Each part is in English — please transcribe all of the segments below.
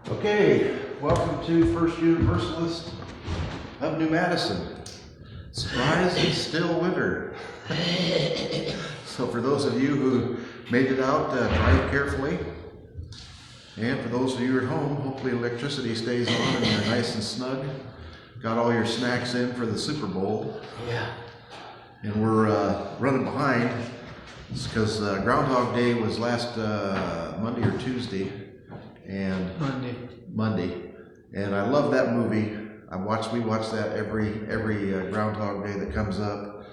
Okay, welcome to First Universalist of New Madison. Surprise, it's still winter. So for those of you who made it out, drive carefully. And for those of you at home, hopefully electricity stays on and you're nice and snug. Got all your snacks in for the Super Bowl. Yeah. And we're running behind. It's because Groundhog Day was last Monday or Tuesday. And Monday, and I love that movie. We watch that every Groundhog Day that comes up.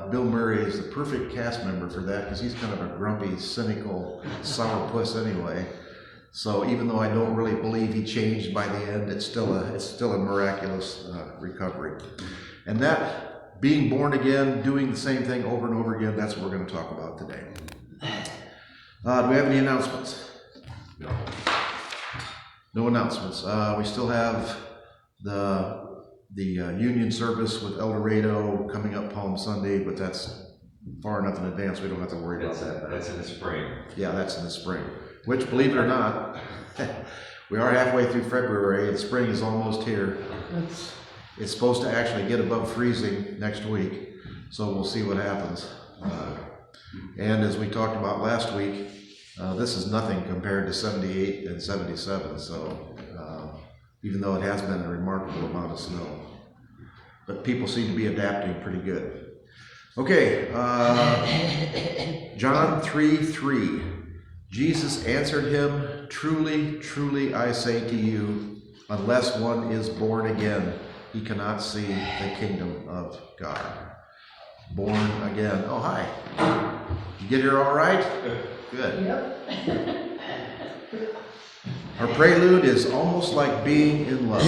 Bill Murray is the perfect cast member for that because he's kind of a grumpy, cynical, sourpuss anyway. So even though I don't really believe he changed by the end, it's still a miraculous recovery. And that being born again, doing the same thing over and over again, that's what we're going to talk about today. Do we have any announcements? No announcements. We still have the union service with El Dorado coming up Palm Sunday, but that's far enough in advance we don't have to worry about that. That's in the spring. Yeah, that's in the spring. Which, believe it or not, we are halfway through February and spring is almost here. It's supposed to actually get above freezing next week, so we'll see what happens. And as we talked about last week, this is nothing compared to 78 and 77, so even though it has been a remarkable amount of snow. But people seem to be adapting pretty good. Okay, John 3:3. Jesus answered him, "Truly, truly, I say to you, unless one is born again, he cannot see the kingdom of God." Born again. Oh, hi. You get here all right? Good. Yep. Our prelude is almost like being in love.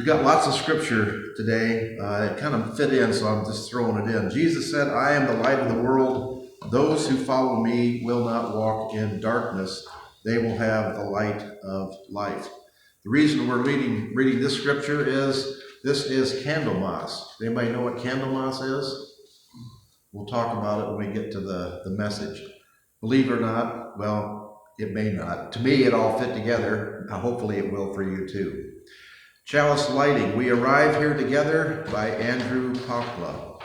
Got lots of scripture today. It kind of fit in, so I'm just throwing it in. Jesus said, "I am the light of the world. Those who follow me will not walk in darkness. They will have the light of life." The reason we're reading this scripture is this is Candlemas. Anybody know what Candlemas is? We'll talk about it when we get to the message. Believe it or not, well, it may not. To me, it all fit together. Hopefully it will for you too. Chalice lighting. We arrive here together by Andrew Popla.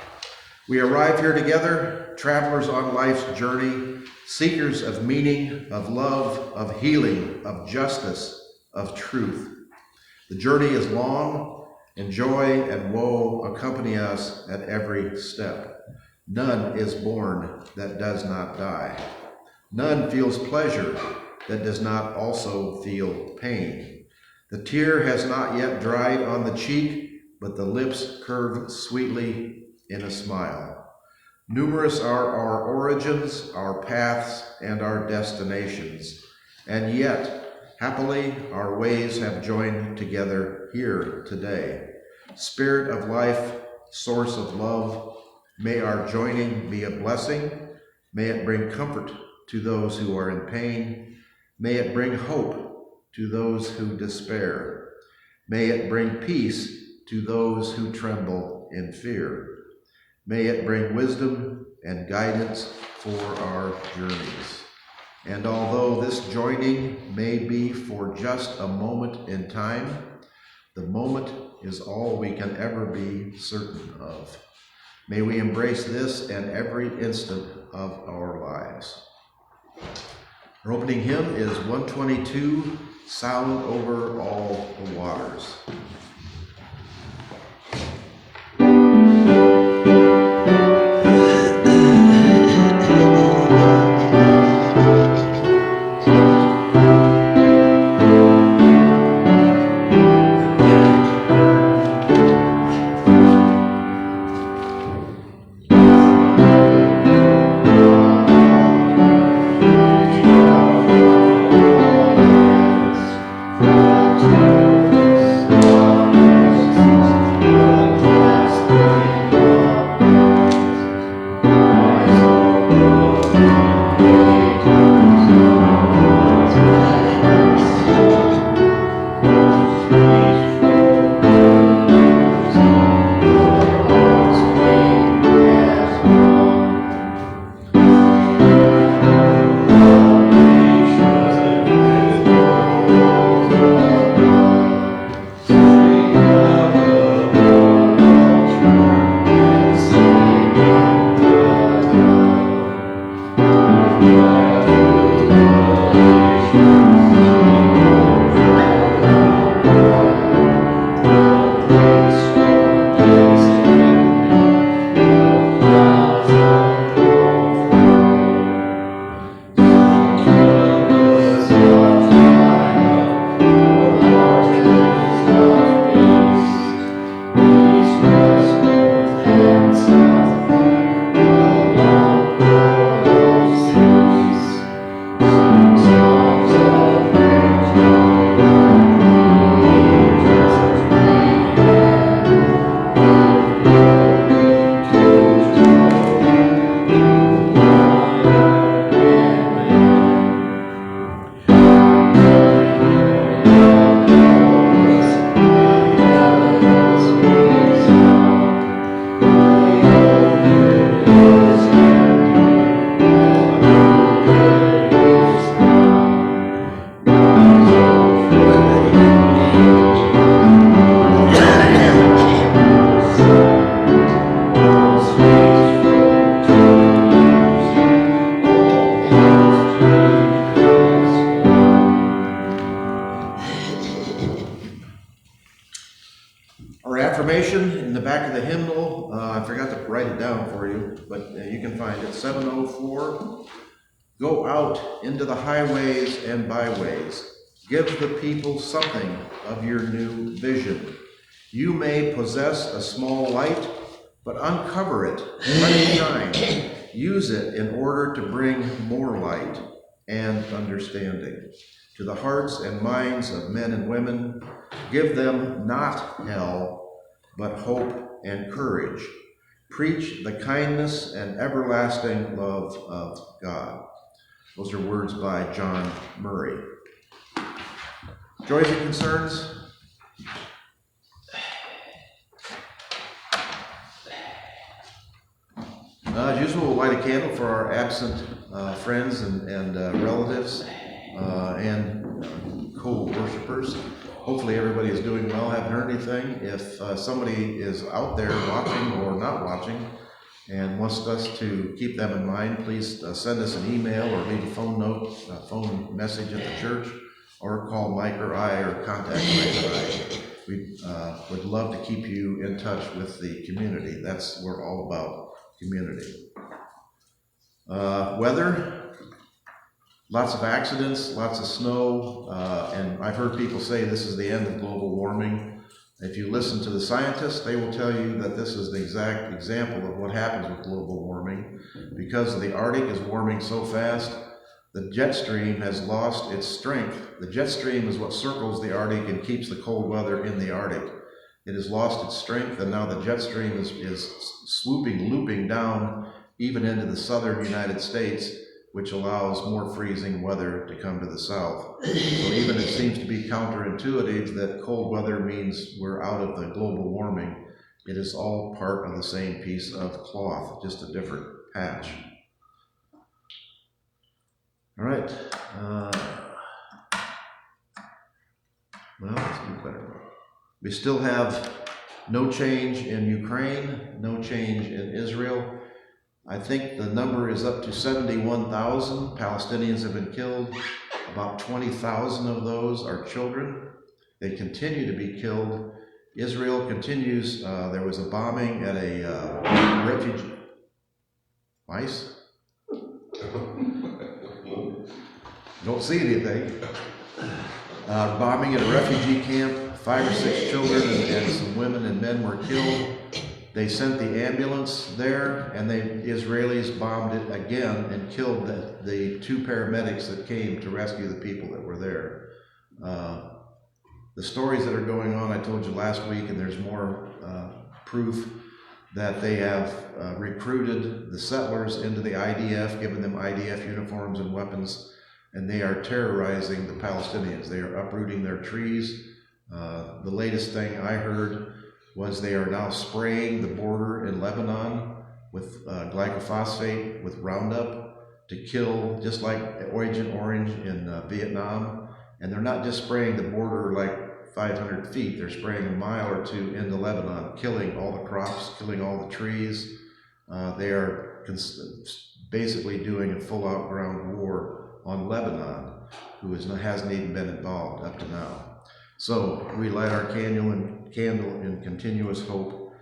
We arrive here together, travelers on life's journey, seekers of meaning, of love, of healing, of justice, of truth. The journey is long, and joy and woe accompany us at every step. None is born that does not die. None feels pleasure that does not also feel pain. The tear has not yet dried on the cheek, but the lips curve sweetly in a smile. Numerous are our origins, our paths, and our destinations, and yet, happily, our ways have joined together here today. Spirit of life, source of love, May our joining be a blessing. May it bring comfort to those who are in pain. May it bring hope to those who despair. May it bring peace to those who tremble in fear. May it bring wisdom and guidance for our journeys. And although this joining may be for just a moment in time, the moment is all we can ever be certain of. May we embrace this and every instant of our lives. Our opening hymn is 122, Sound Over All the Waters. In the back of the hymnal, I forgot to write it down for you, but you can find it, 704. Go out into the highways and byways. Give the people something of your new vision. You may possess a small light, but uncover it, let it shine. Use it in order to bring more light and understanding to the hearts and minds of men and women. Give them not hell, but hope and courage. Preach the kindness and everlasting love of God. Those are words by John Murray. Joys and concerns? As usual, we'll light a candle for our absent friends and relatives and co-worshipers. Hopefully everybody is doing well. Haven't heard anything. If somebody is out there watching or not watching and wants us to keep them in mind, please send us an email or leave a phone note, a phone message at the church, or call Mike or I, or contact Mike or I. We would love to keep you in touch with the community. That's what we're all about, community. Weather. Lots of accidents, lots of snow, and I've heard people say this is the end of global warming. If you listen to the scientists, they will tell you that this is the exact example of what happens with global warming. Because the Arctic is warming so fast, the jet stream has lost its strength. The jet stream is what circles the Arctic and keeps the cold weather in the Arctic. It has lost its strength, and now the jet stream is swooping, looping down even into the southern United States, which allows more freezing weather to come to the south. So even it seems to be counterintuitive that cold weather means we're out of the global warming. It is all part of the same piece of cloth, just a different patch. All right. Well, let's do better. We still have no change in Ukraine, no change in Israel. I think the number is up to 71,000 Palestinians have been killed. About 20,000 of those are children. They continue to be killed. Israel continues. There was a bombing at a refugee. Mice? Don't see anything. Bombing at a refugee camp. 5 or 6 children and some women and men were killed. They sent the ambulance there, and the Israelis bombed it again and killed the 2 paramedics that came to rescue the people that were there. The stories that are going on, I told you last week, and there's more proof that they have recruited the settlers into the IDF, given them IDF uniforms and weapons, and they are terrorizing the Palestinians. They are uprooting their trees. The latest thing I heard was they are now spraying the border in Lebanon with glyphosate, with Roundup, to kill, just like Agent Orange in Vietnam. And they're not just spraying the border like 500 feet, they're spraying a mile or 2 into Lebanon, killing all the crops, killing all the trees. They are basically doing a full-out ground war on Lebanon, who hasn't even been involved up to now. So we light our candle in continuous hope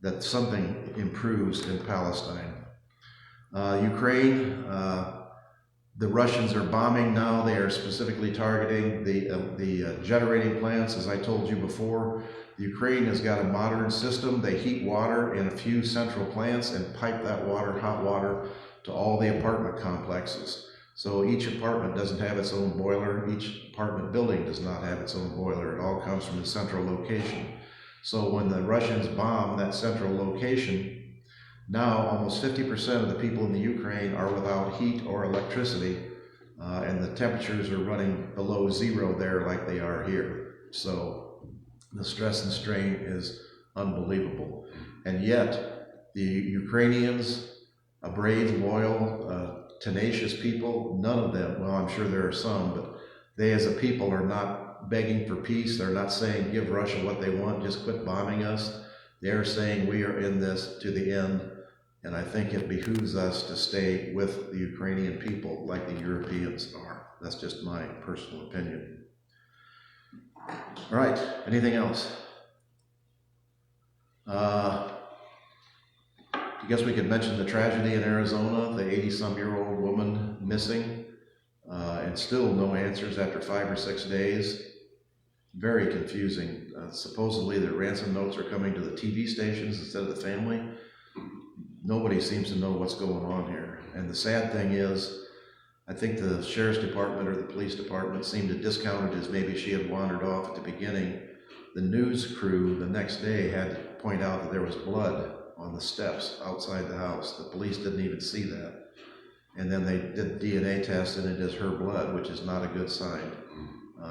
that something improves in Palestine. Ukraine, the Russians are bombing now. They are specifically targeting the generating plants, as I told you before. Ukraine has got a modern system. They heat water in a few central plants and pipe that water, hot water, to all the apartment complexes. So each apartment doesn't have its own boiler. Each apartment building does not have its own boiler. It all comes from a central location. So when the Russians bomb that central location, now almost 50% of the people in the Ukraine are without heat or electricity, and the temperatures are running below 0 there like they are here. So the stress and strain is unbelievable. And yet the Ukrainians, a brave, loyal, tenacious people, none of them, well, I'm sure there are some, but they as a people are not begging for peace. They're not saying give Russia what they want, just quit bombing us. They're saying we are in this to the end, and I think it behooves us to stay with the Ukrainian people like the Europeans are. That's just my personal opinion. All right, anything else? I guess we could mention the tragedy in Arizona, the 80-some-year-old woman missing, and still no answers after 5 or 6 days. Very confusing. Supposedly the ransom notes are coming to the TV stations instead of the family. Nobody seems to know what's going on here. And the sad thing is, I think the sheriff's department or the police department seemed to discount it as maybe she had wandered off at the beginning. The news crew the next day had to point out that there was blood on the steps outside the house. The police didn't even see that. And then they did DNA test, and it is her blood, which is not a good sign.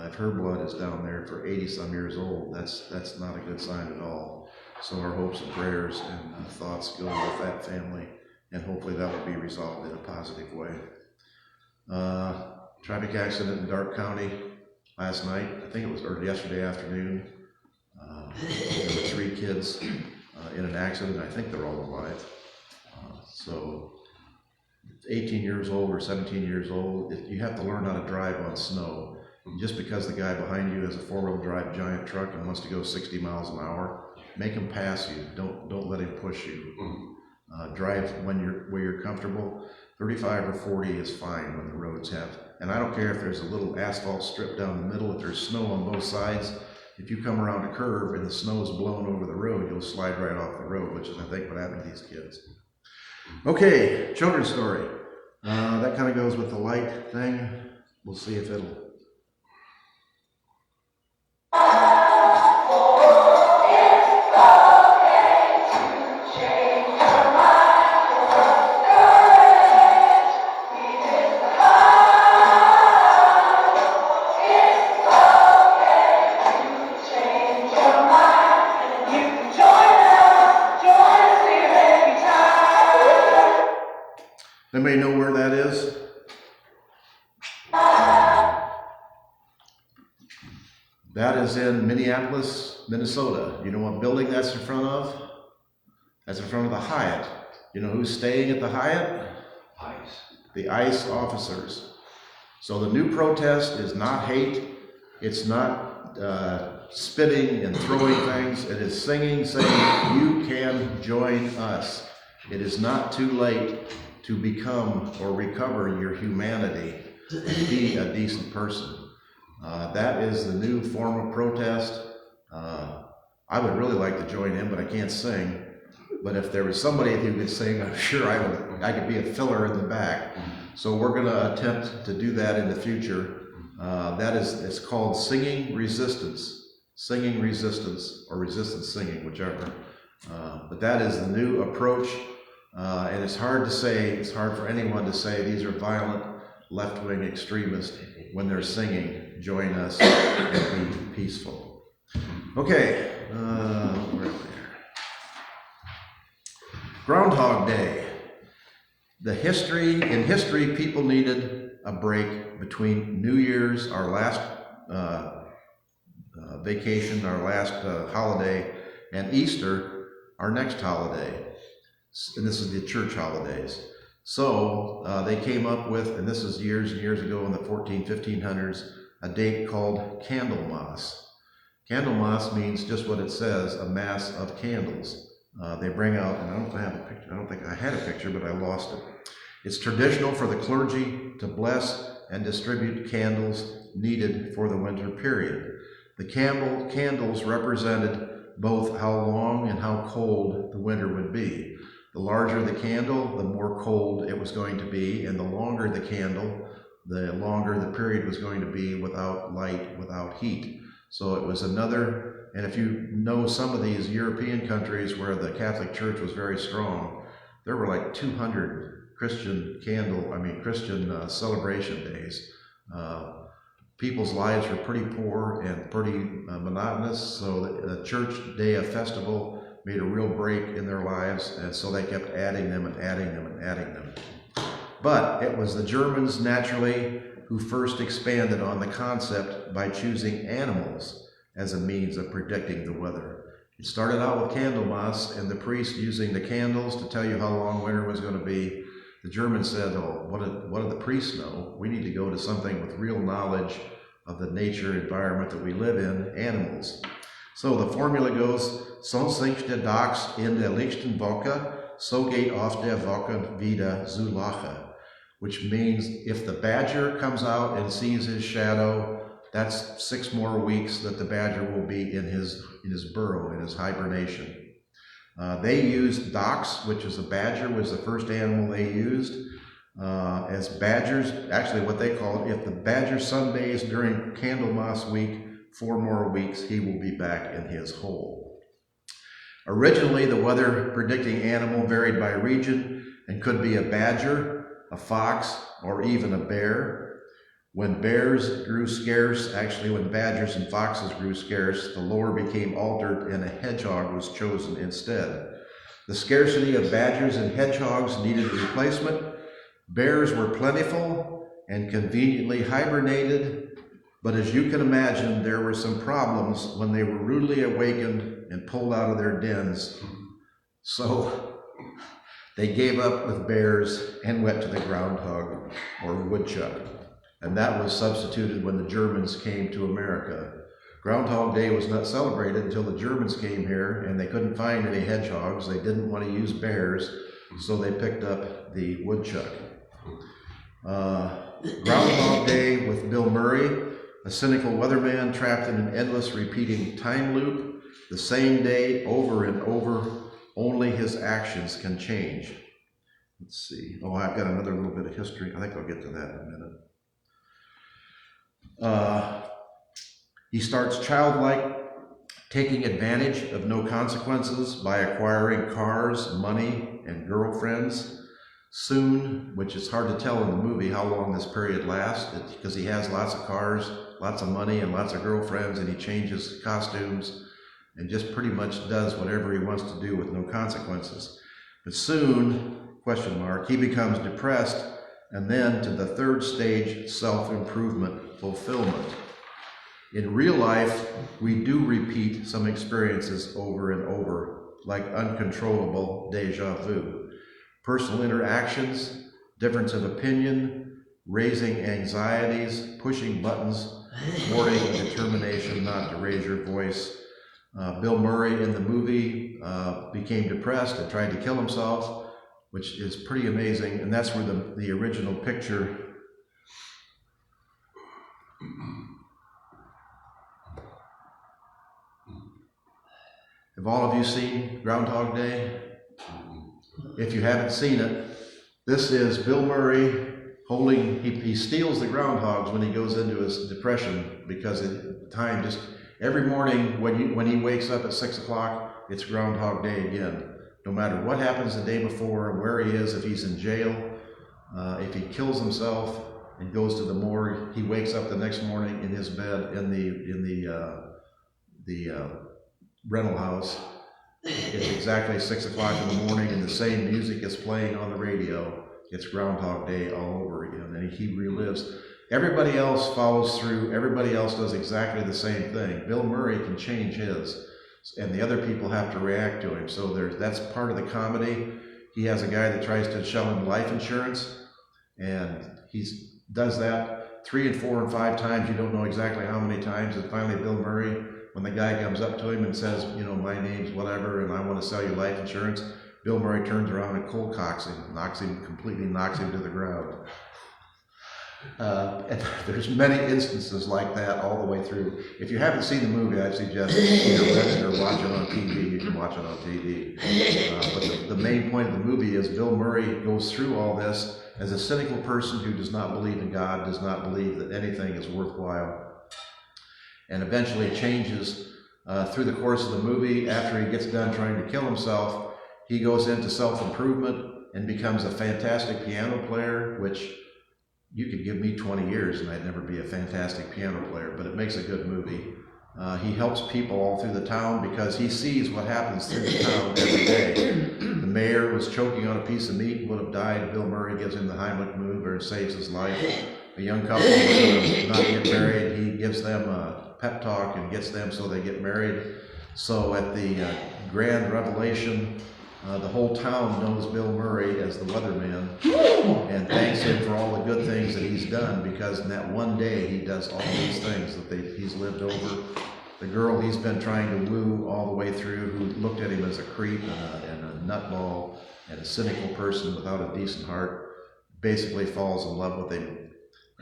If her blood is down there for 80-some years old, that's not a good sign at all. So our hopes and prayers and thoughts go with that family, and hopefully that will be resolved in a positive way. Traffic accident in Darke County last night, I think it was, or yesterday afternoon. There were 3 kids in an accident. I think they're all alive. So 18 years old or 17 years old, you have to learn how to drive on snow. Just because the guy behind you has a 4-wheel drive giant truck and wants to go 60 miles an hour, make him pass you. Don't let him push you. Drive where you're comfortable. 35 or 40 is fine when the roads have, and I don't care if there's a little asphalt strip down the middle, if there's snow on both sides. If you come around a curve and the snow is blown over the road, you'll slide right off the road, which is, I think, what happened to these kids. Okay, children's story. That kind of goes with the light thing. We'll see if it'll Anybody know where that is? That is in Minneapolis, Minnesota. You know what building that's in front of? That's in front of the Hyatt. You know who's staying at the Hyatt? ICE. The ICE officers. So the new protest is not hate. It's not spitting and throwing things. It is singing, saying, you can join us. It is not too late to become or recover your humanity and be a decent person. That is the new form of protest. I would really like to join in, but I can't sing. But if there was somebody who could sing, I'm sure I could be a filler in the back. So we're going to attempt to do that in the future. It's called singing resistance. Singing resistance, or resistance singing, whichever. But that is the new approach. And it's hard to say, it's hard for anyone to say these are violent left-wing extremists when they're singing, join us and be peaceful. Okay, we're up there. Groundhog Day. In history, people needed a break between New Year's, our last vacation, our last holiday, and Easter, our next holiday. And this is the church holidays. So they came up with, and this is years and years ago in the 1500s, a date called Candlemas. Candlemas means just what it says, a mass of candles. They bring out, and I don't think I had a picture, but I lost it. It's traditional for the clergy to bless and distribute candles needed for the winter period. The candles represented both how long and how cold the winter would be. The larger the candle, the more cold it was going to be, and the longer the candle, the longer the period was going to be without light, without heat. So it was another, and if you know some of these European countries where the Catholic Church was very strong, there were like 200 Christian celebration days. People's lives were pretty poor and pretty monotonous, so the church day of festival made a real break in their lives, and so they kept adding them and adding them and adding them. But it was the Germans, naturally, who first expanded on the concept by choosing animals as a means of predicting the weather. It started out with Candlemas and the priest using the candles to tell you how long winter was going to be. The Germans said, oh, what do the priests know? We need to go to something with real knowledge of the nature environment that we live in, animals. So the formula goes, sonst sinkt der Dachs in der lichten Woche, so geht auf der Woche wieder zu lachen. Which means if the badger comes out and sees his shadow, that's 6 more weeks that the badger will be in his burrow, in his hibernation. They used dachs, which is a badger, was the first animal they used as badgers. Actually, what they call it, if the badger sunbathes during Candlemas week, 4 more weeks, he will be back in his hole. Originally, the weather predicting animal varied by region and could be a badger, a fox, or even a bear. When bears grew scarce, actually when badgers and foxes grew scarce, the lore became altered and a hedgehog was chosen instead. The scarcity of badgers and hedgehogs needed a replacement. Bears were plentiful and conveniently hibernated, but as you can imagine, there were some problems when they were rudely awakened and pulled out of their dens. So they gave up with bears and went to the groundhog or woodchuck. And that was substituted when the Germans came to America. Groundhog Day was not celebrated until the Germans came here and they couldn't find any hedgehogs. They didn't want to use bears, so they picked up the woodchuck. Groundhog Day with Bill Murray, a cynical weatherman trapped in an endless repeating time loop, the same day over and over, only his actions can change. Let's see. Oh, I've got another little bit of history. I think I'll get to that in a minute. He starts childlike, taking advantage of no consequences by acquiring cars, money, and girlfriends. Soon, which is hard to tell in the movie how long this period lasts, because he has lots of cars, lots of money, and lots of girlfriends, and he changes costumes and just pretty much does whatever he wants to do with no consequences. But soon, He becomes depressed, and then to the third stage, self-improvement, fulfillment. In real life, we do repeat some experiences over and over, like uncontrollable deja vu. Personal interactions, difference of opinion, raising anxieties, pushing buttons, thwarting determination not to raise your voice. Bill Murray in the movie became depressed and tried to kill himself, which is pretty amazing, and that's where the original picture Have all of you seen Groundhog Day? If you haven't seen it, this is Bill Murray holding, he steals the groundhogs when he goes into his depression, because at the time, just every morning when he wakes up at 6 o'clock, it's Groundhog Day again. No matter what happens the day before, where he is, if he's in jail, if he kills himself and goes to the morgue, he wakes up the next morning in his bed in the rental house. It's exactly 6 o'clock in the morning, and the same music is playing on the radio. It's Groundhog Day all over again, and he relives. Everybody else follows through. Everybody else does exactly the same thing. Bill Murray can change his, and the other people have to react to him. So that's part of the comedy. He has a guy that tries to sell him life insurance, and he does that 3 and 4 and 5 times. You don't know exactly how many times. And finally, Bill Murray, when the guy comes up to him and says, you know, my name's whatever, and I want to sell you life insurance, Bill Murray turns around and cold cocks him, completely knocks him to the ground. And there's many instances like that all the way through. If you haven't seen the movie, I suggest rent it or watch it on TV. You can watch it on TV. But the main point of the movie is Bill Murray goes through all this as a cynical person who does not believe in God, does not believe that anything is worthwhile, and eventually changes through the course of the movie. After he gets done trying to kill himself, he goes into self-improvement and becomes a fantastic piano player, which you could give me 20 years and I'd never be a fantastic piano player, but it makes a good movie. He helps people all through the town because he sees what happens through the town every day. The mayor was choking on a piece of meat, would have died. Bill Murray gives him the Heimlich maneuver and saves his life. A young couple who not get married, he gives them a pep talk and gets them so they get married. So at the grand revelation, the whole town knows Bill Murray as the weatherman and thanks him for all the good things that he's done, because in that one day he does all these things that he's lived over. The girl he's been trying to woo all the way through, who looked at him as a creep and a nutball and a cynical person without a decent heart, basically falls in love with him.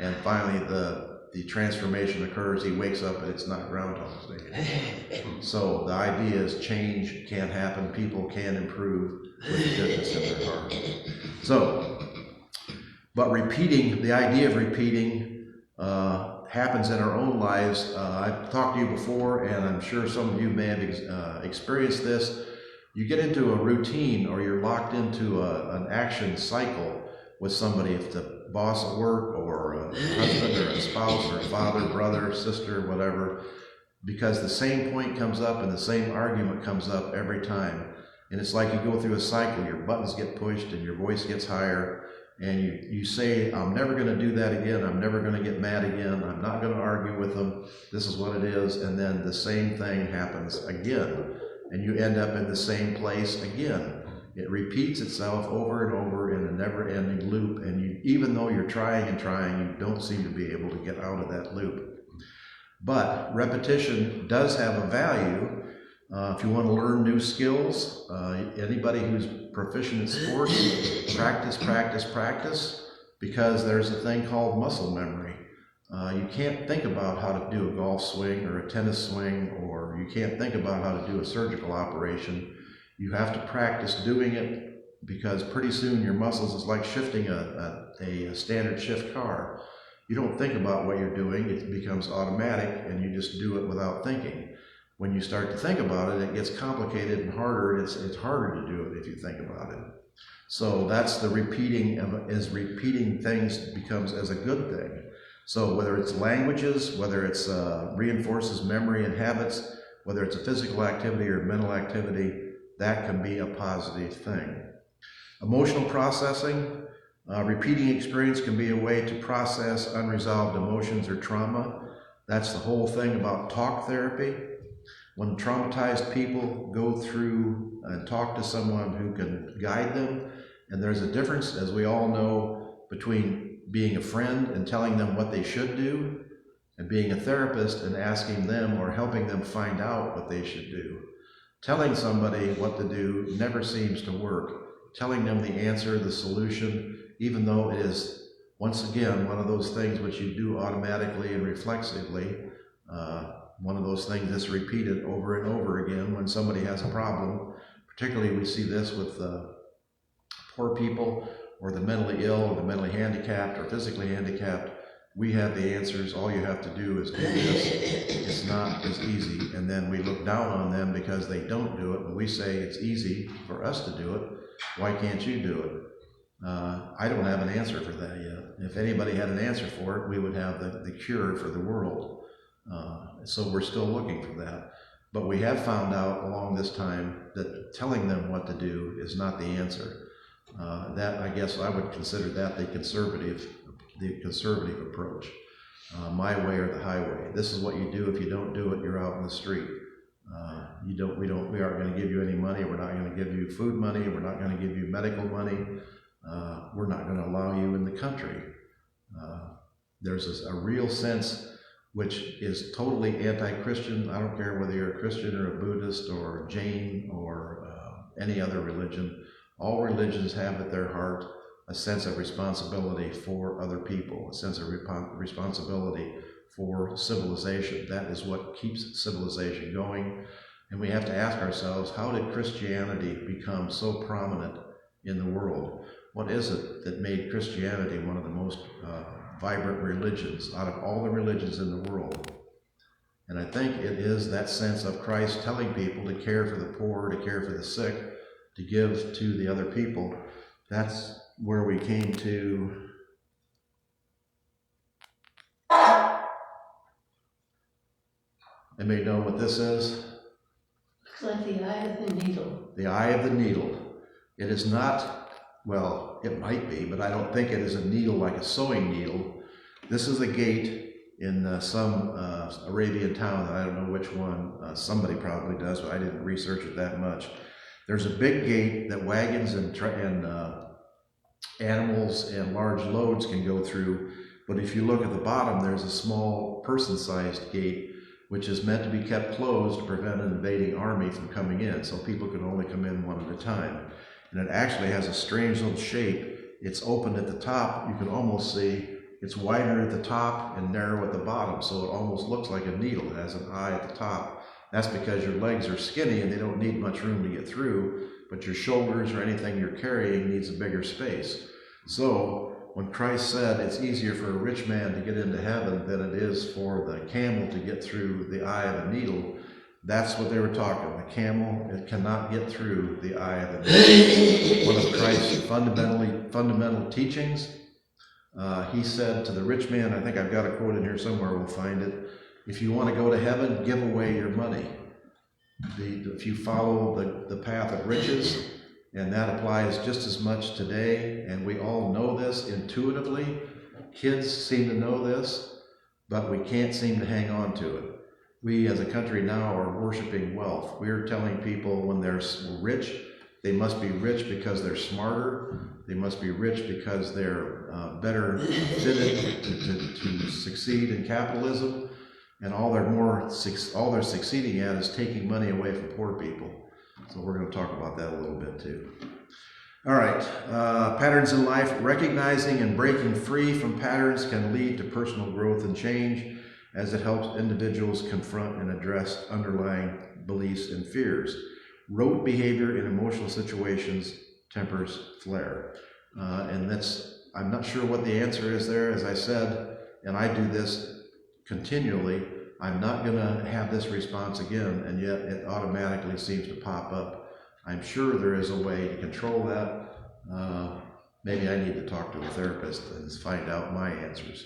And finally the transformation occurs. He wakes up and it's not Groundhog Day. So the idea is change can happen. People can improve with the goodness in their heart. So, but repeating, the idea of repeating happens in our own lives. I've talked to you before, and I'm sure some of you may have experienced this. You get into a routine, or you're locked into an action cycle with somebody. If the boss at work, or a husband, or a spouse, or a father, brother, sister, whatever, because the same point comes up and the same argument comes up every time. And it's like you go through a cycle. Your buttons get pushed and your voice gets higher, and you say, I'm never going to do that again. I'm never going to get mad again. I'm not going to argue with them. This is what it is. And then the same thing happens again, and you end up in the same place again. It repeats itself over and over in a never-ending loop, and even though you're trying and trying, you don't seem to be able to get out of that loop. But repetition does have a value. If you want to learn new skills, anybody who's proficient in sports, practice, because there's a thing called muscle memory. You can't think about how to do a golf swing or a tennis swing, or you can't think about how to do a surgical operation. You have to practice doing it, because pretty soon your muscles is like shifting a standard shift car. You don't think about what you're doing. It becomes automatic, and you just do it without thinking. When you start to think about it, it gets complicated and harder. It's harder to do it if you think about it. So that's the repeating things becomes as a good thing. So whether it's languages, whether it's reinforces memory and habits, whether it's a physical activity or mental activity, that can be a positive thing. Emotional processing, repeating experience can be a way to process unresolved emotions or trauma. That's the whole thing about talk therapy. When traumatized people go through and talk to someone who can guide them, and there's a difference, as we all know, between being a friend and telling them what they should do, and being a therapist and asking them or helping them find out what they should do. Telling somebody what to do never seems to work. Telling them the answer, the solution, even though it is, once again, one of those things which you do automatically and reflexively, one of those things that's repeated over and over again when somebody has a problem. Particularly we see this with poor people or the mentally ill or the mentally handicapped or physically handicapped. We have the answers. All you have to do is do this. It's not as easy. And then we look down on them because they don't do it. And we say it's easy for us to do it. Why can't you do it? I don't have an answer for that yet. If anybody had an answer for it, we would have the cure for the world. So we're still looking for that. But we have found out along this time that telling them what to do is not the answer. That, I guess I would consider that the conservative approach. My way or the highway. This is what you do. If you don't do it, you're out in the street. We aren't going to give you any money. We're not going to give you food money. We're not going to give you medical money. We're not going to allow you in the country. There's a real sense which is totally anti-Christian. I don't care whether you're a Christian or a Buddhist or a Jain or any other religion. All religions have at their heart a sense of responsibility for other people, a sense of responsibility for civilization. That is what keeps civilization going. And we have to ask ourselves, how did Christianity become so prominent in the world? What is it that made Christianity one of the most vibrant religions out of all the religions in the world? And I think it is that sense of Christ telling people to care for the poor, to care for the sick, to give to the other people. That's where we came to. Anybody know what this is? It's like the eye of the needle. The eye of the needle. It is not, well, it might be, but I don't think it is a needle like a sewing needle. This is a gate in some Arabian town, I don't know which one. Somebody probably does, but I didn't research it that much. There's a big gate that wagons and animals and large loads can go through, but if you look at the bottom, there's a small person-sized gate which is meant to be kept closed to prevent an invading army from coming in, so people can only come in one at a time. And it actually has a strange little shape. It's open at the top. You can almost see it's wider at the top and narrow at the bottom, so it almost looks like a needle. It has an eye at the top. That's because your legs are skinny and they don't need much room to get through, but your shoulders or anything you're carrying needs a bigger space. So when Christ said it's easier for a rich man to get into heaven than it is for the camel to get through the eye of a needle, that's what they were talking. The camel, it cannot get through the eye of the needle. One of Christ's fundamental teachings, he said to the rich man, I think I've got a quote in here somewhere, we'll find it, if you want to go to heaven, give away your money. If you follow the path of riches, and that applies just as much today, and we all know this intuitively. Kids seem to know this, but we can't seem to hang on to it. We as a country now are worshiping wealth. We're telling people when they're rich, they must be rich because they're smarter. They must be rich because they're better fitted to succeed in capitalism. And all they're succeeding at is taking money away from poor people. So we're going to talk about that a little bit too. All right, patterns in life. Recognizing and breaking free from patterns can lead to personal growth and change, as it helps individuals confront and address underlying beliefs and fears. Rote behavior in emotional situations tempers flare. And I'm not sure what the answer is there. As I said, and I do this continually, I'm not going to have this response again, and yet it automatically seems to pop up. I'm sure there is a way to control that. Maybe I need to talk to a therapist and find out my answers.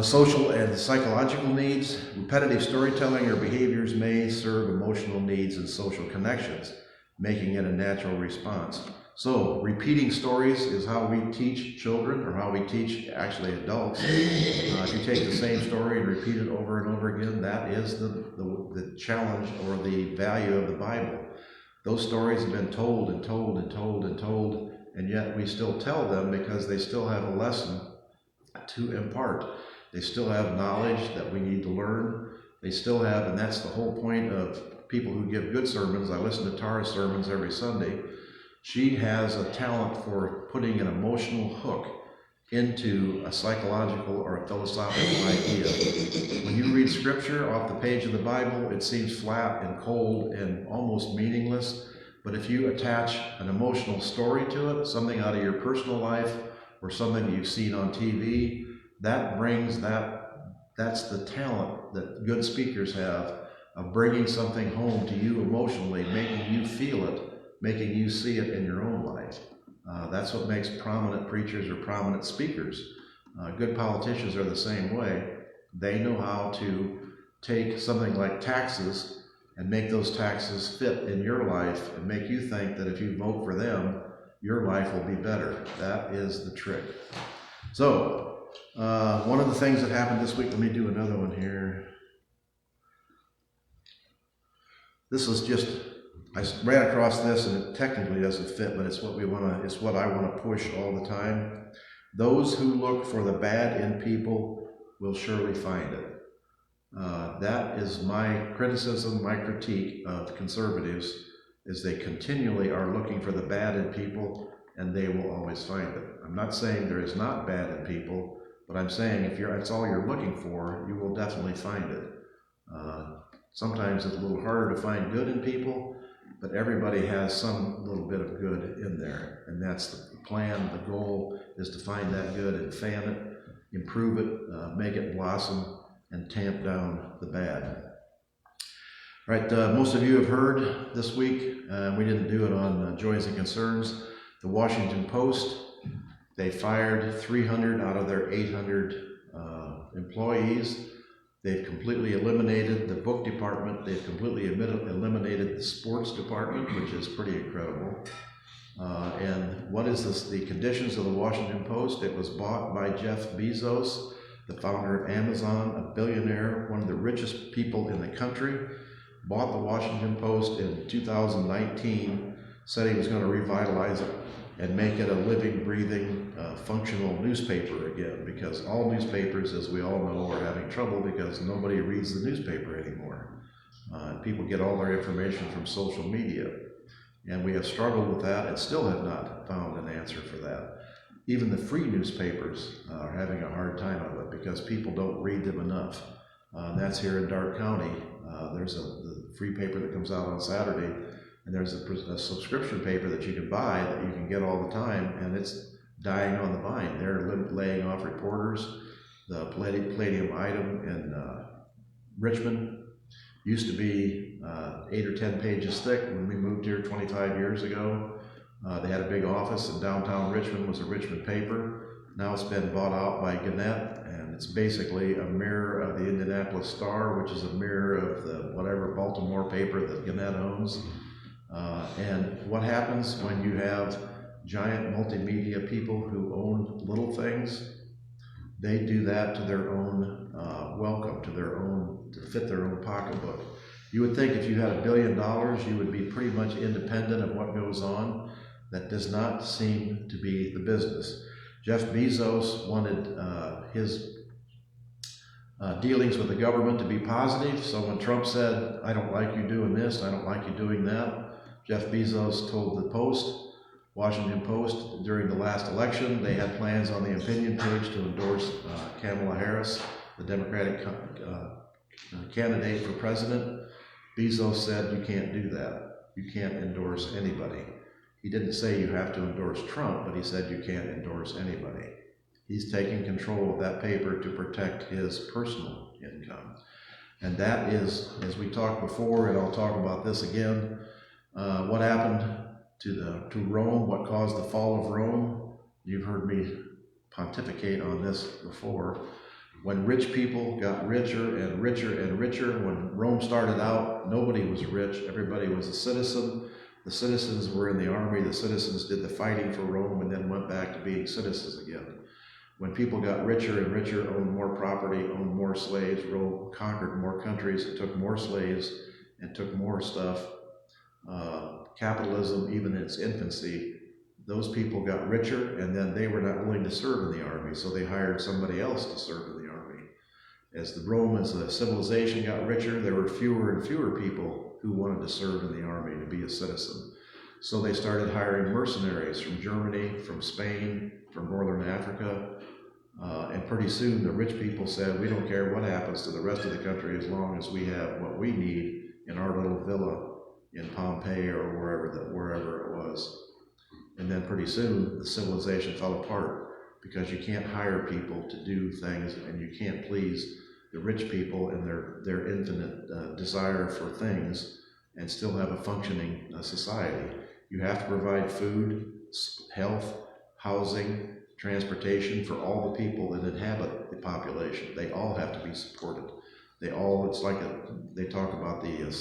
Social and psychological needs. Repetitive storytelling or behaviors may serve emotional needs and social connections. making it a natural response. So repeating stories is how we teach children, or how we teach actually adults. If you take the same story and repeat it over and over again, that is the challenge or the value of the Bible. Those stories have been told and told and told and told, and yet we still tell them because they still have a lesson to impart. They still have knowledge that we need to learn. They still have, and that's the whole point of people who give good sermons. I listen to Tara's sermons every Sunday. She has a talent for putting an emotional hook into a psychological or a philosophical idea. When you read scripture off the page of the Bible, it seems flat and cold and almost meaningless. But if you attach an emotional story to it, something out of your personal life or something that you've seen on TV, that's the talent that good speakers have of bringing something home to you emotionally, making you feel it, making you see it in your own life. That's what makes prominent preachers or prominent speakers. Good politicians are the same way. They know how to take something like taxes and make those taxes fit in your life and make you think that if you vote for them, your life will be better. That is the trick. So, one of the things that happened this week, let me do another one here. This is just, I ran across this and it technically doesn't fit, but it's what I want to push all the time. Those who look for the bad in people will surely find it. That is my criticism, my critique of conservatives, is they continually are looking for the bad in people and they will always find it. I'm not saying there is not bad in people, but I'm saying if that's all you're looking for, you will definitely find it. Sometimes it's a little harder to find good in people, but everybody has some little bit of good in there. And that's the plan. The goal is to find that good and fan it, improve it, make it blossom, and tamp down the bad. Right, most of you have heard this week, we didn't do it on Joys and Concerns, the Washington Post, they fired 300 out of their 800 employees. They've completely eliminated the book department. They've completely eliminated the sports department, which is pretty incredible. And what is this? The conditions of the Washington Post? It was bought by Jeff Bezos, the founder of Amazon, a billionaire, one of the richest people in the country. Bought the Washington Post in 2019, said he was going to revitalize it and make it a living, breathing, functional newspaper again, because all newspapers, as we all know, are having trouble because nobody reads the newspaper anymore. People get all their information from social media, and we have struggled with that and still have not found an answer for that. Even the free newspapers are having a hard time of it because people don't read them enough. That's here in Darke County. There's the free paper that comes out on Saturday, and there's a subscription paper that you can buy that you can get all the time, and it's dying on the vine. They're laying off reporters. The Palladium item in Richmond used to be 8 or 10 pages thick when we moved here 25 years ago. They had a big office in downtown Richmond, was a Richmond paper. Now it's been bought out by Gannett, and it's basically a mirror of the Indianapolis Star, which is a mirror of the whatever Baltimore paper that Gannett owns. And what happens when you have giant multimedia people who own little things? They do that to their own welcome, to fit their own pocketbook. You would think if you had $1 billion, you would be pretty much independent of what goes on. That does not seem to be the business. Jeff Bezos wanted his dealings with the government to be positive. So when Trump said, "I don't like you doing this, I don't like you doing that," Jeff Bezos told the Washington Post, during the last election, they had plans on the opinion page to endorse Kamala Harris, the Democratic candidate for president. Bezos said, "You can't do that. You can't endorse anybody." He didn't say you have to endorse Trump, but he said you can't endorse anybody. He's taking control of that paper to protect his personal income. And that is, as we talked before, and I'll talk about this again, what happened to Rome, what caused the fall of Rome. You've heard me pontificate on this before. When rich people got richer and richer and richer, when Rome started out, nobody was rich, everybody was a citizen. The citizens were in the army, the citizens did the fighting for Rome and then went back to being citizens again. When people got richer and richer, owned more property, owned more slaves, Rome conquered more countries, took more slaves, and took more stuff. Capitalism, even in its infancy, those people got richer, and then they were not willing to serve in the army, so they hired somebody else to serve in the army. As the civilization got richer, there were fewer and fewer people who wanted to serve in the army to be a citizen. So they started hiring mercenaries from Germany, from Spain, from Northern Africa, and pretty soon the rich people said, we don't care what happens to the rest of the country as long as we have what we need in our little villa in Pompeii or wherever it was. And then pretty soon the civilization fell apart because you can't hire people to do things, and you can't please the rich people and their infinite desire for things and still have a functioning society. You have to provide food, health, housing, transportation for all the people that inhabit the population. They all have to be supported. It's like they talk about the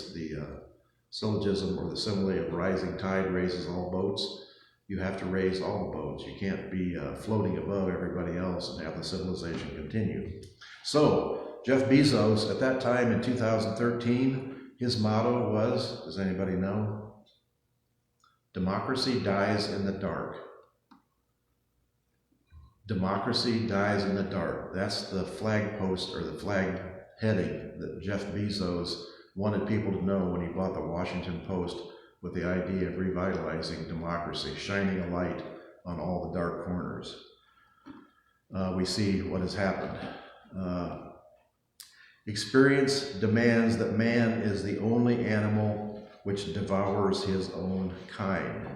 syllogism or the simile of rising tide raises all boats. You have to raise all the boats. You can't be floating above everybody else and have the civilization continue. So Jeff Bezos, at that time in 2013, his motto was, does anybody know? Democracy dies in the dark. Democracy dies in the dark. That's the flag post or the flag heading that Jeff Bezos wanted people to know when he bought the Washington Post, with the idea of revitalizing democracy, shining a light on all the dark corners. We see what has happened. Experience demands that man is the only animal which devours his own kind.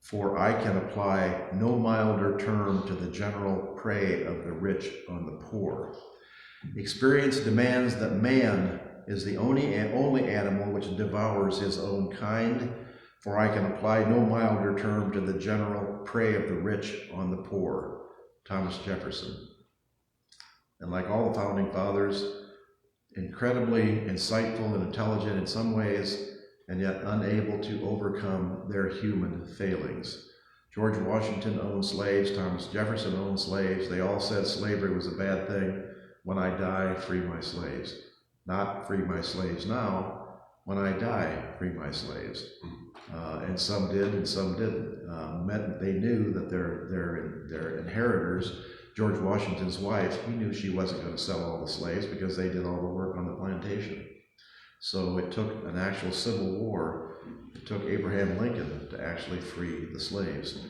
For I can apply no milder term to the general prey of the rich on the poor. Experience demands that man is the only animal which devours his own kind, for I can apply no milder term to the general prey of the rich on the poor. Thomas Jefferson. And like all the founding fathers, incredibly insightful and intelligent in some ways, and yet unable to overcome their human failings. George Washington owned slaves, Thomas Jefferson owned slaves. They all said slavery was a bad thing. When I die, free my slaves. Not free my slaves now. When I die, free my slaves. And some did and some didn't. They knew that their inheritors, George Washington's wife, he knew she wasn't going to sell all the slaves because they did all the work on the plantation. So it took an actual civil war. It took Abraham Lincoln to actually free the slaves.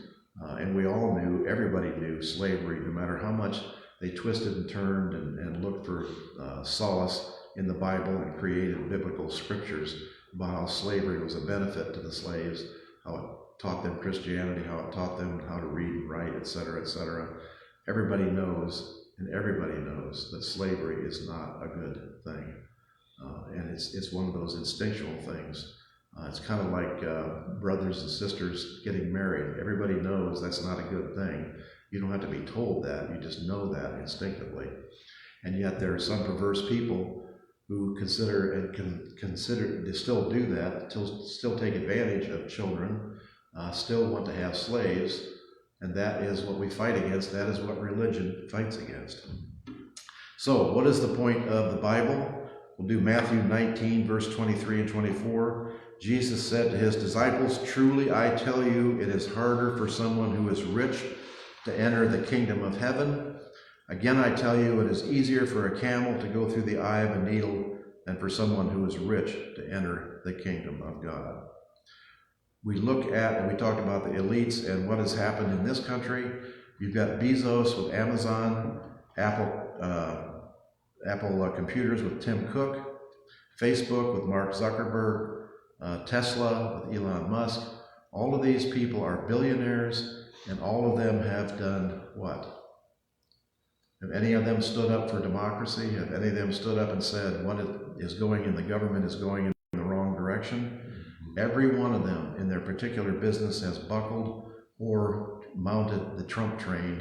And we all knew, everybody knew slavery, no matter how much they twisted and turned and looked for solace in the Bible and created biblical scriptures about how slavery was a benefit to the slaves, how it taught them Christianity, how it taught them how to read and write, etc., etc. Everybody knows, and everybody knows, that slavery is not a good thing. And it's one of those instinctual things. It's kind of like brothers and sisters getting married. Everybody knows that's not a good thing. You don't have to be told that. You just know that instinctively. And yet there are some perverse people who consider to still do that, still take advantage of children, still want to have slaves, and that is what we fight against. That is what religion fights against. So what is the point of the Bible? We'll do Matthew 19, verse 23 and 24. Jesus said to his disciples, "Truly I tell you, it is harder for someone who is rich to enter the kingdom of heaven. Again, I tell you, it is easier for a camel to go through the eye of a needle than for someone who is rich to enter the kingdom of God." We look at, and we talk about the elites and what has happened in this country. You've got Bezos with Amazon, Apple Computers with Tim Cook, Facebook with Mark Zuckerberg, Tesla with Elon Musk. All of these people are billionaires, and all of them have done what? Have any of them stood up for democracy? Have any of them stood up and said what is going in the government is going in the wrong direction? Every one of them in their particular business has buckled or mounted the Trump train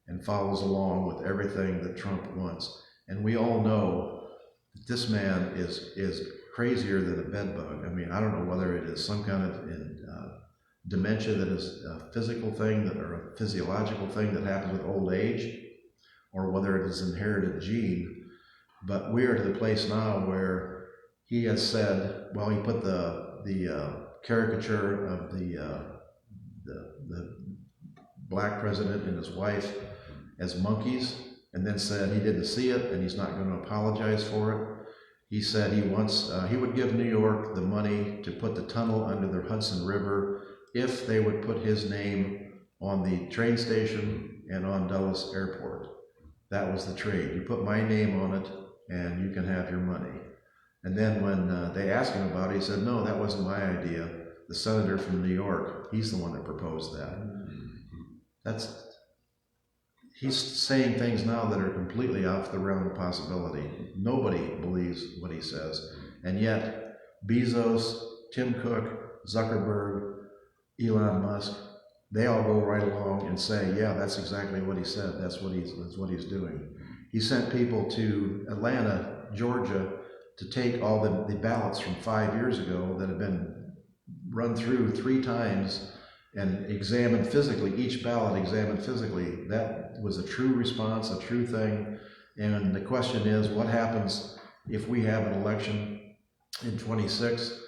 and follows along with everything that Trump wants. And we all know that this man is crazier than a bed bug. I mean, I don't know whether it is some kind of dementia that is a physical thing or a physiological thing that happens with old age, or whether it is an inherited gene. But we are to the place now where he has said, well, he put the caricature of the black president and his wife as monkeys, and then said he didn't see it and he's not going to apologize for it. He said he would give New York the money to put the tunnel under the Hudson River if they would put his name on the train station and on Dulles Airport. That was the trade. You put my name on it and you can have your money. And then when they asked him about it, he said, no, that wasn't my idea. The senator from New York, he's the one that proposed that. He's saying things now that are completely off the realm of possibility. Nobody believes what he says. And yet, Bezos, Tim Cook, Zuckerberg, Elon Musk, they all go right along and say, yeah, that's exactly what he said. That's what he's doing. He sent people to Atlanta, Georgia, to take all the ballots from 5 years ago that have been run through 3 times and examined physically, each ballot examined physically. That was a true response, a true thing. And the question is, what happens if we have an election in 26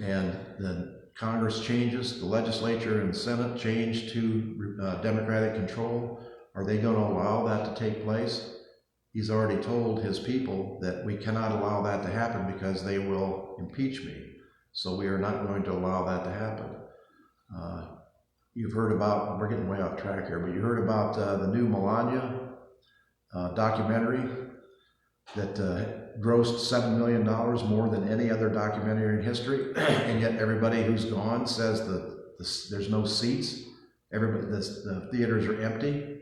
and the Congress changes, the legislature and Senate change to Democratic control? Are they going to allow that to take place? He's already told his people that we cannot allow that to happen because they will impeach me. So we are not going to allow that to happen. You've heard about, we're getting way off track here, but you heard about the new Melania documentary that grossed $7 million more than any other documentary in history, and yet everybody who's gone says that there's no seats. The theaters are empty.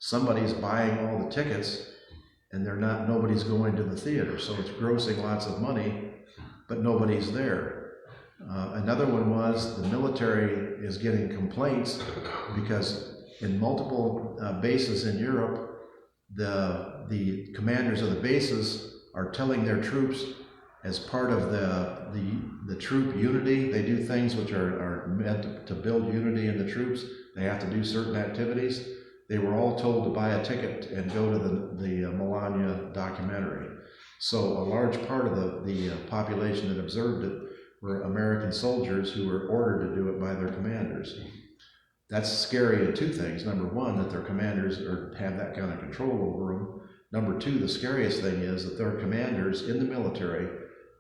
Somebody's buying all the tickets, and nobody's going to the theater, so it's grossing lots of money, but nobody's there. Another one was the military is getting complaints because in multiple bases in Europe, the commanders of the bases are telling their troops, as part of the troop unity, they do things which are meant to build unity in the troops. They have to do certain activities. They were all told to buy a ticket and go to the Melania documentary. So a large part of the population that observed it were American soldiers who were ordered to do it by their commanders. That's scary in 2 things. Number one, that their commanders have that kind of control over them. Number 2, the scariest thing is that their commanders in the military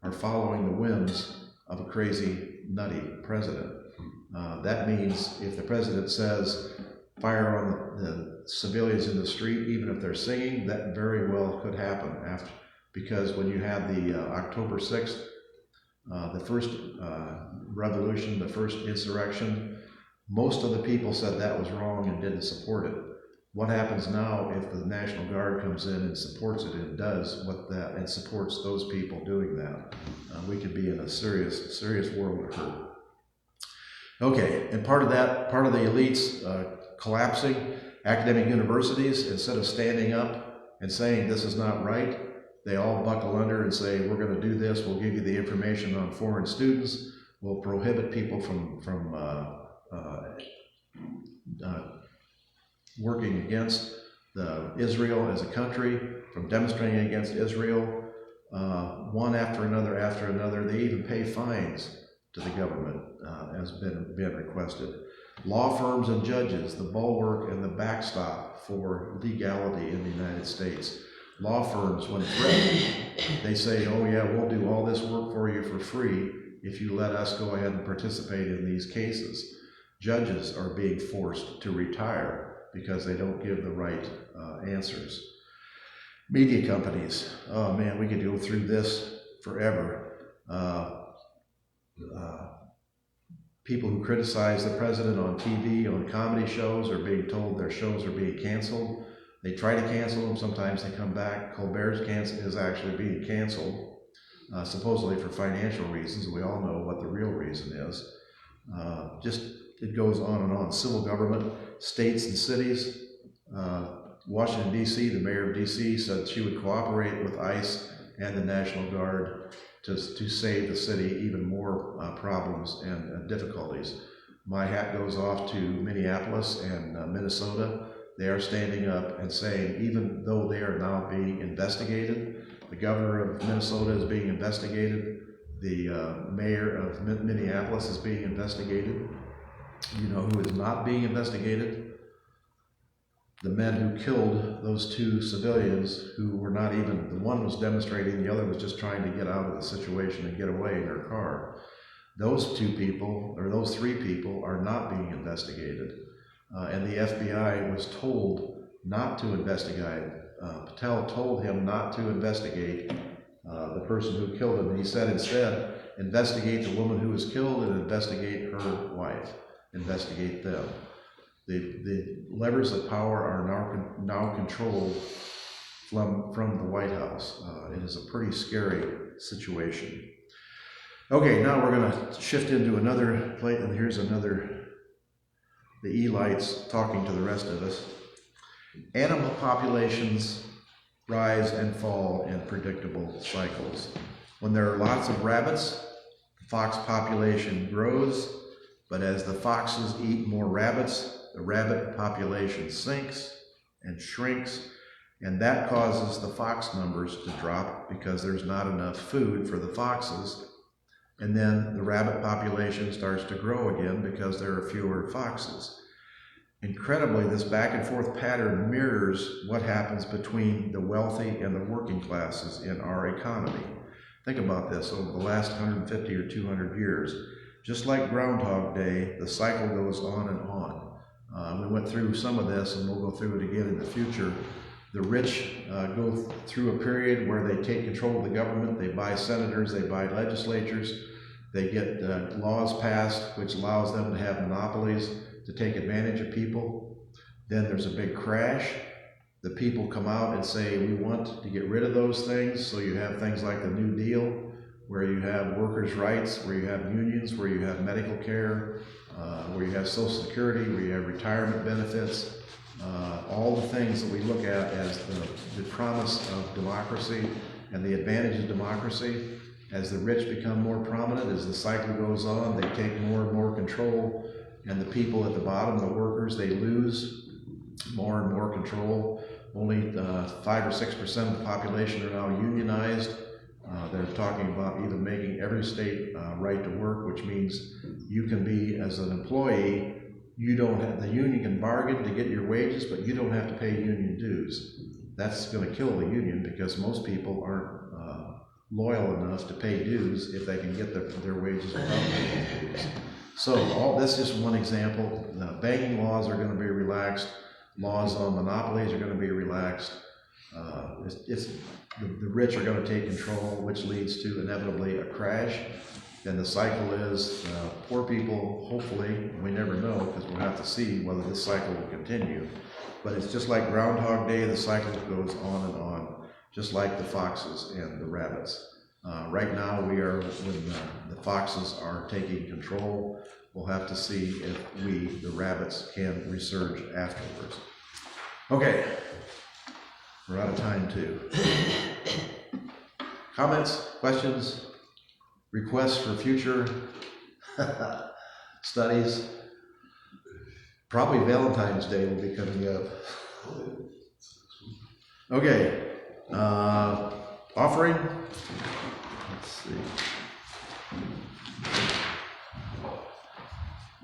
are following the whims of a crazy, nutty president. That means if the president says, fire on the civilians in the street, even if they're singing, that very well could happen because when you had the October 6th, the first revolution, the first insurrection, most of the people said that was wrong and didn't support it. What happens now if the National Guard comes in and supports it and does and supports those people doing that? We could be in a serious, serious world of hurt. Okay, and part of the elites collapsing, academic universities, instead of standing up and saying this is not right, they all buckle under and say, we're going to do this, we'll give you the information on foreign students, we'll prohibit people from working against Israel as a country, from demonstrating against Israel, one after another. They even pay fines to the government, as been requested. Law firms and judges, the bulwark and the backstop for legality in the United States. Law firms, when threatened, they say, oh yeah, we'll do all this work for you for free if you let us go ahead and participate in these cases. Judges are being forced to retire because they don't give the right answers. Media companies, oh man, we could go through this forever. People who criticize the president on TV, on comedy shows, are being told their shows are being canceled. They try to cancel them, sometimes they come back. Colbert's is actually being canceled, supposedly for financial reasons. We all know what the real reason is. It goes on and on. Civil government, states and cities. Washington, D.C., the mayor of D.C. said she would cooperate with ICE and the National Guard to save the city even more problems and difficulties. My hat goes off to Minneapolis and Minnesota. They are standing up and saying, even though they are now being investigated, the governor of Minnesota is being investigated, the mayor of Minneapolis is being investigated. You know who is not being investigated? The men who killed those two civilians who were not even, the one was demonstrating, the other was just trying to get out of the situation and get away in their car. Those two people, or those three people, are not being investigated. And the FBI was told not to investigate. Patel told him not to investigate the person who killed him. And he said instead, investigate the woman who was killed and investigate her wife. Investigate them. The levers of power are now controlled from the White House. It is a pretty scary situation. Okay, now we're going to shift into another plate, and here's another, the Elites talking to the rest of us. Animal populations rise and fall in predictable cycles. When there are lots of rabbits, the fox population grows, but as the foxes eat more rabbits, the rabbit population sinks and shrinks, and that causes the fox numbers to drop because there's not enough food for the foxes. And then the rabbit population starts to grow again because there are fewer foxes. Incredibly, this back and forth pattern mirrors what happens between the wealthy and the working classes in our economy. Think about this, over the last 150 or 200 years. Just like Groundhog Day, the cycle goes on and on. We went through some of this, and we'll go through it again in the future. The rich go through a period where they take control of the government. They buy senators, they buy legislatures, they get laws passed which allows them to have monopolies to take advantage of people. Then there's a big crash. The people come out and say, we want to get rid of those things. So you have things like the New Deal, where you have workers' rights, where you have unions, where you have medical care, where you have Social Security, where you have retirement benefits, all the things that we look at as the promise of democracy and the advantage of democracy. As the rich become more prominent, as the cycle goes on, they take more and more control, and the people at the bottom, the workers, they lose more and more control. Only 5 or 6% of the population are now unionized. They're talking about even making every state right to work, which means you can be, as an employee, you don't have, the union can bargain to get your wages, but you don't have to pay union dues. That's going to kill the union because most people aren't loyal enough to pay dues if they can get their wages without paying dues. So all this is just one example. Banking laws are going to be relaxed. Laws on monopolies are going to be relaxed. The rich are going to take control, which leads to inevitably a crash. And the cycle is poor people, hopefully, we never know because we'll have to see whether this cycle will continue. But it's just like Groundhog Day, the cycle goes on and on, just like the foxes and the rabbits. Right now we are, when the foxes are taking control, we'll have to see if we, the rabbits, can resurge afterwards. Okay, we're out of time too. Comments, questions, requests for future studies? Probably Valentine's Day will be coming up. Okay, offering. Let's see.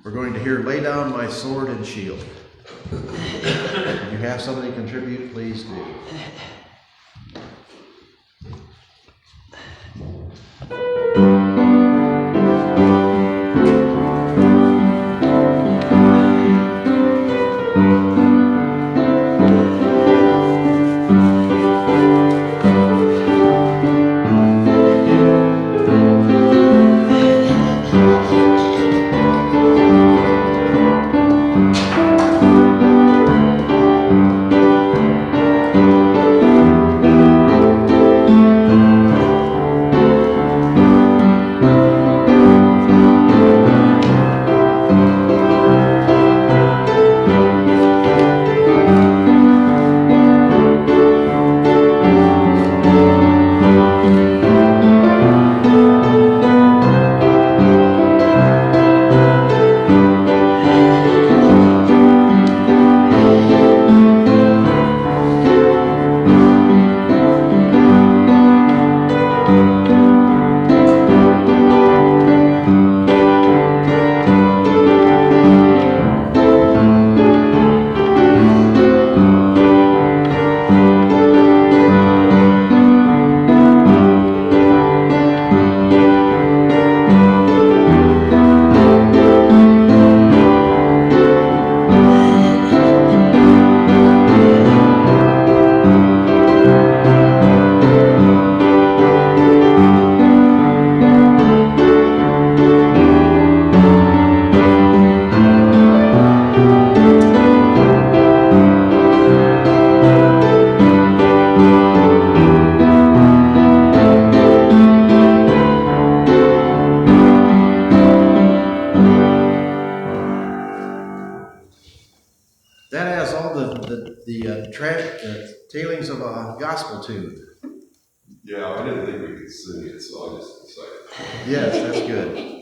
We're going to hear "Lay Down My Sword and Shield." If you have somebody contribute, please do. tailings of a gospel tune. Yeah, I didn't think we could sing it, so I just decided. Yes, that's good.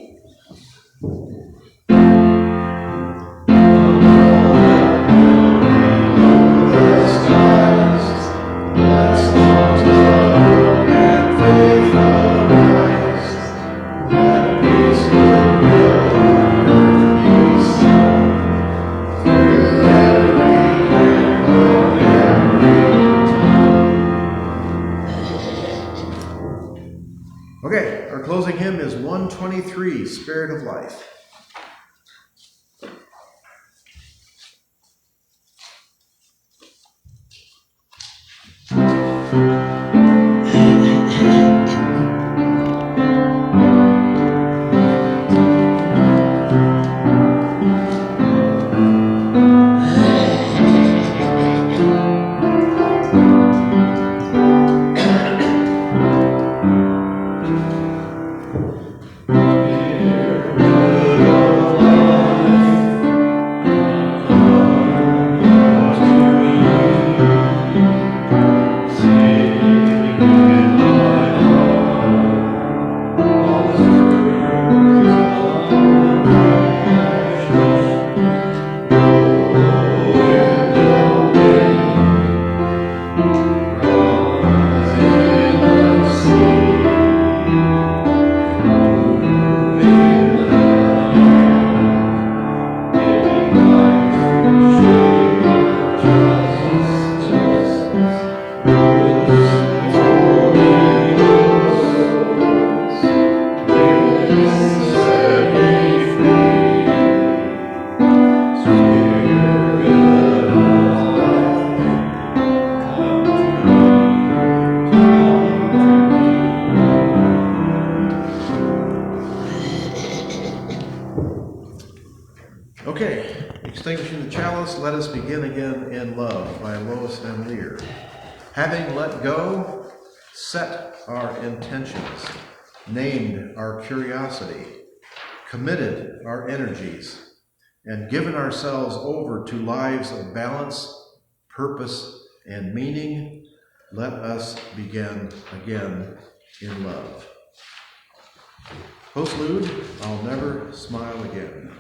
Okay, our closing hymn is 123, Spirit of Life. Okay, extinguishing the chalice, let us begin again in love by Lois and Lear. Having let go, set our intentions, named our curiosity, committed our energies, and given ourselves over to lives of balance, purpose, and meaning, let us begin again in love. Postlude, I'll never smile again.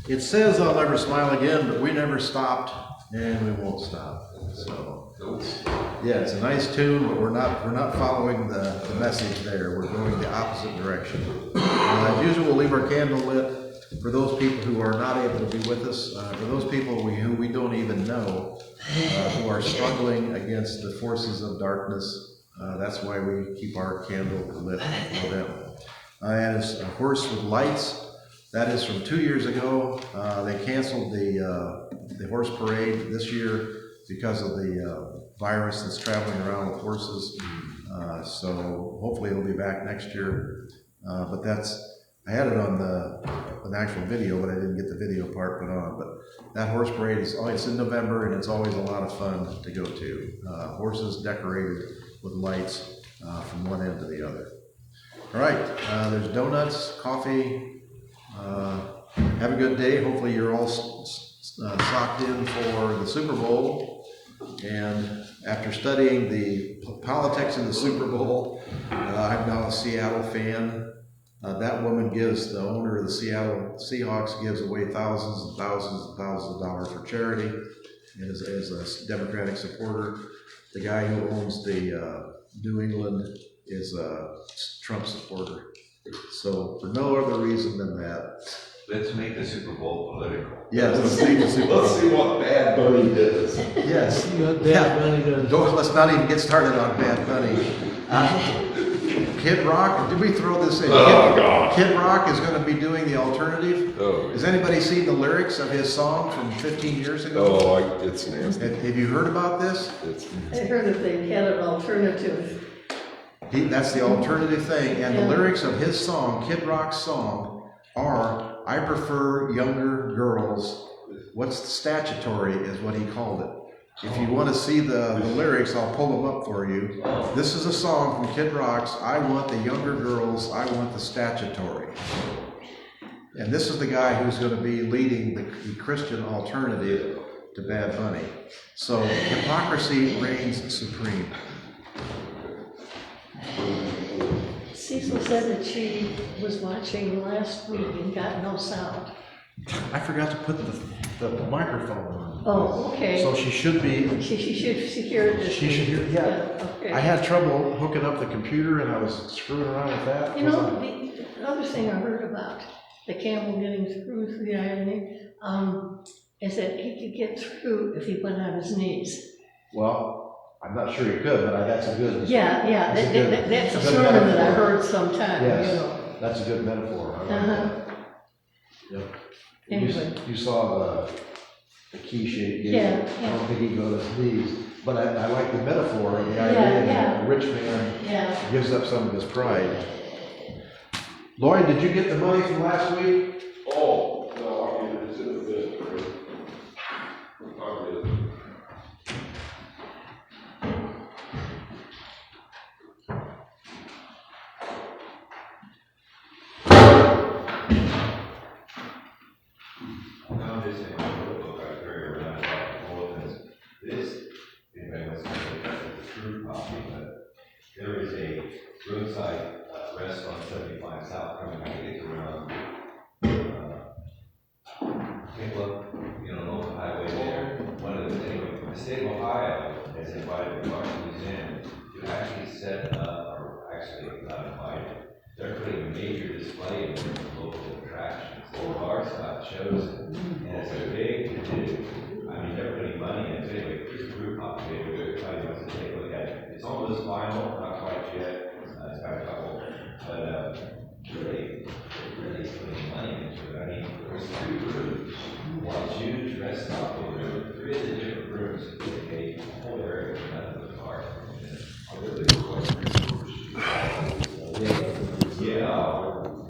It says I'll never smile again, but we never stopped, and we won't stop. So, yeah, it's a nice tune, but we're not following the message there. We're going the opposite direction. As usual, we'll leave our candle lit for those people who are not able to be with us, for those people who we don't even know, who are struggling against the forces of darkness. That's why we keep our candle lit for them. And it's a horse with lights. That is from 2 years ago. They canceled the horse parade this year because of the virus that's traveling around with horses. So hopefully it'll be back next year. But I had it on an actual video, but I didn't get the video part put on. But that horse parade it's in November, and it's always a lot of fun to go to. Horses decorated with lights from one end to the other. All right, there's donuts, coffee. Have a good day. Hopefully you're all socked in for the Super Bowl. And after studying the politics of the Super Bowl, I'm now a Seattle fan. That woman the owner of the Seattle Seahawks gives away thousands and thousands and thousands of dollars for charity as a Democratic supporter. The guy who owns the New England is a Trump supporter. So for no other reason than that. Let's make the Super Bowl political. Yes, let's make the Super Bowl. Let's see what Bad Bunny does. Yes. See what Bad Bunny does. Let's not even get started on Bad Bunny. Kid Rock, did we throw this in? Oh, God. Kid Rock is going to be doing the alternative. Oh, Has anybody seen the lyrics of his song from 15 years ago? it's nasty. Have you heard about this? I heard that they had an alternative. That's the alternative thing. And the Yeah. lyrics of his song, Kid Rock's song, are, I prefer younger girls. What's statutory is what he called it. If you want to see the lyrics, I'll pull them up for you. This is a song from Kid Rock's, I want the younger girls, I want the statutory. And this is the guy who's going to be leading the Christian alternative to Bad Bunny. So hypocrisy reigns supreme. Cecil said that she was watching last week and got no sound. I forgot to put the microphone on. Oh, okay. So she should be. She should hear it this She week. should hear. Yeah. Okay. I had trouble hooking up the computer, and I was screwing around with that. You know, the other thing I heard about the camel getting through the irony, is that he could get through if he went on his knees. Well, I'm not sure you could, but that's a good. Yeah, That's a good- that's a good sermon that I metaphor. heard sometime, Yes. you know. That's a good metaphor. I like Uh-huh. that. Yep. Anyway. You saw the key shape. Yeah, I yeah. don't think he goes to his knees, but I like the metaphor of the idea Yeah, that yeah. a rich man Yeah. gives up some of his pride. Lloyd, did you get the money from last week? Oh, no, I mean, it's in the bit. I mean, I'm just saying, the book I carry around about bulletins. This, anybody wants to look at it, it's a true copy, but there is a roadside restaurant 75 South coming, I think it's around, Picklip, Local Highway there. Anyway, the state of Ohio has invited the Art Museum to actually set up, or actually not invited, they're putting a major display in the local attractions. The bar stuff shows it, and it's a big to do. I mean, they're putting money in it. Anyway, here's a group copy. Everybody wants to take a look at it. It's almost final, not quite yet. It's got a couple, but really putting money into it. I mean,